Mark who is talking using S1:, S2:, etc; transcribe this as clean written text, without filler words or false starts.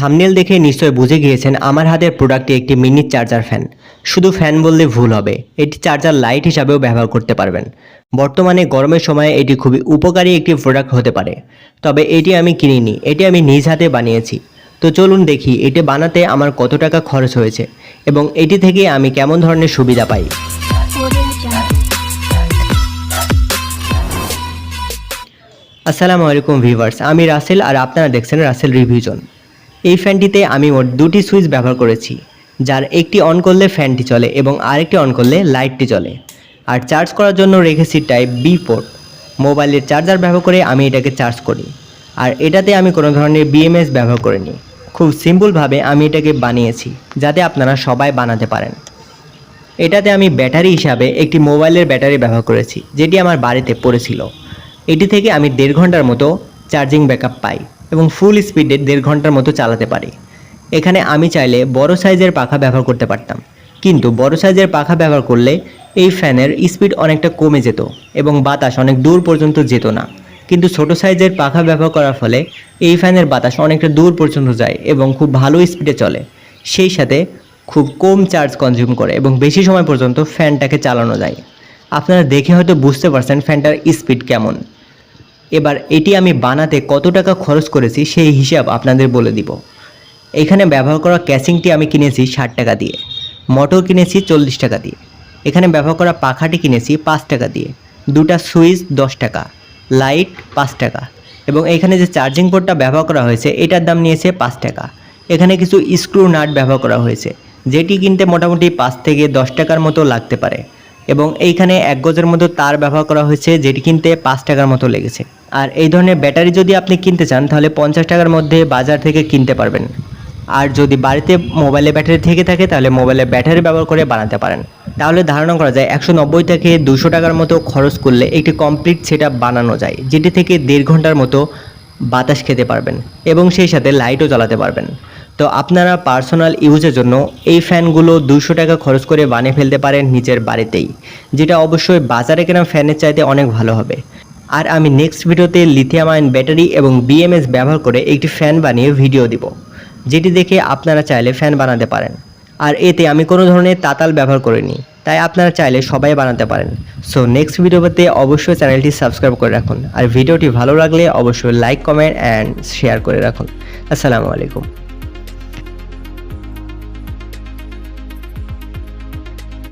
S1: Thumbnail দেখে নিশ্চয় বুঝে গিয়েছেন আমার হাতের প্রোডাক্টটি একটি মিনি চার্জার ফ্যান। শুধু ফ্যান বললে ভুল হবে, এটি চার্জার লাইট হিসাবেও ব্যবহার করতে পারবেন। বর্তমানে গরমের সময় এটি খুবই উপকারী একটি প্রোডাক্ট হতে পারে। তবে এটি আমি কিনিনি, এটি আমি নিজ হাতে বানিয়েছি। তো চলুন দেখি এটি বানাতে আমার কত টাকা খরচ হয়েছে এবং এটি থেকে আমি কেমন ধরনের সুবিধা পাই। আসসালামু আলাইকুম ভিউয়ার্স, আমি রাসেল আর আপনারা দেখছেন রাসেল রিভিউজন। এই ফ্যানটিতে আমি মোট দুটি সুইচ ব্যবহার করেছি, যার একটি অন করলে ফ্যানটি চলে এবং আরেকটি অন করলে লাইটটি চলে। আর চার্জ করার জন্য রেখেছি টাইপ বি পোর্ট। মোবাইলের চার্জার ব্যবহার করে আমি এটাকে চার্জ করি। আর এটাতে আমি কোনো ধরনের বিএমএস ব্যবহার করিনি। খুব সিম্পলভাবে আমি এটাকে বানিয়েছি যাতে আপনারা সবাই বানাতে পারেন। এটাতে আমি ব্যাটারি হিসাবে একটি মোবাইলের ব্যাটারি ব্যবহার করেছি, যেটি আমার বাড়িতে পড়েছিল। এটি থেকে আমি 1.5 ঘন্টার মতো চার্জিং ব্যাকআপ পাই এবং ফুল স্পিডে 1.5 ঘন্টার মতো চালাতে পারি। এখানে আমি চাইলে বড় সাইজের পাখা ব্যবহার করতে পারতাম, কিন্তু বড় সাইজের পাখা ব্যবহার করলে এই ফ্যানের স্পিড অনেকটা কমে যেত এবং বাতাস অনেক দূর পর্যন্ত যেত না। কিন্তু ছোট সাইজের পাখা ব্যবহার করার ফলে এই ফ্যানের বাতাস অনেকটা দূর পর্যন্ত যায় এবং খুব ভালো স্পিডে চলে। সেই সাথে খুব কম চার্জ কনজিউম করে এবং বেশি সময় পর্যন্ত ফ্যানটাকে চালানো যায়। আপনারা দেখে হয়তো বুঝতে পারছেন ফ্যানটার স্পিড কেমন। এবার এটি আমি বানাতে কত টাকা খরচ করেছি সেই হিসাব আপনাদের বলে দিব। এখানে ব্যবহার করা ক্যাসিংটি আমি কিনেছি 60 টাকা দিয়ে, মোটর কিনেছি 40 টাকা দিয়ে, এখানে ব্যবহার করা পাখাটি কিনেছি 5 টাকা দিয়ে, দুটা সুইচ 10 টাকা, লাইট 5 টাকা এবং এখানে যে চার্জিং পোর্টটা ব্যবহার করা হয়েছে এটার দাম নিয়েছে 5 টাকা। এখানে কিছু স্ক্রু নাট ব্যবহার করা হয়েছে, যেটি কিনতে মোটামুটি 5 থেকে 10 টাকার মতো লাগতে পারে এবং এইখানে 1 গজের মতো তার ব্যবহার করা হয়েছে, যেটি কিনতে 5 টাকার মতো লেগেছে। আর এই ধরনের ব্যাটারি যদি আপনি কিনতে চান তাহলে 50 টাকার মধ্যে বাজার থেকে কিনতে পারবেন। আর যদি বাড়িতে মোবাইলে ব্যাটারি থেকে থাকে তাহলে মোবাইলে ব্যাটারি ব্যবহার করে বানাতে পারেন। তাহলে ধারণা করা যায় 190 থেকে 200 টাকার মতো খরচ করলে একটি কমপ্লিট সেটআপ বানানো যায়, যেটি থেকে 1.5 ঘন্টার মতো বাতাস খেতে পারবেন এবং সেই সাথে লাইটও জ্বালাতে পারবেন। তো আপনারা পার্সোনাল ইউজের জন্য এই ফ্যানগুলো 200 টাকা খরচ করে বানিয়ে ফেলতে পারেন নিজের বাড়িতেই, যেটা অবশ্যই বাজারে কেনা ফ্যানের চাইতে অনেক ভালো হবে। আর আমি নেক্সট ভিডিওতে লিথিয়াম আয়ন ব্যাটারি এবং বিএমএস ব্যবহার করে একটি ফ্যান বানিয়ে ভিডিও দিব, যেটি দেখে আপনারা চাইলে ফ্যান বানাতে পারেন। আর এতে আমি কোনো ধরনের তাতাল ব্যবহার করিনি, তাই আপনারা চাইলে সবাই বানাতে পারেন। সো নেক্সট ভিডিওতে অবশ্যই চ্যানেলটি সাবস্ক্রাইব করে রাখুন আর ভিডিওটি ভালো লাগলে অবশ্যই লাইক, কমেন্ট অ্যান্ড শেয়ার করে রাখুন। আসসালামু আলাইকুম।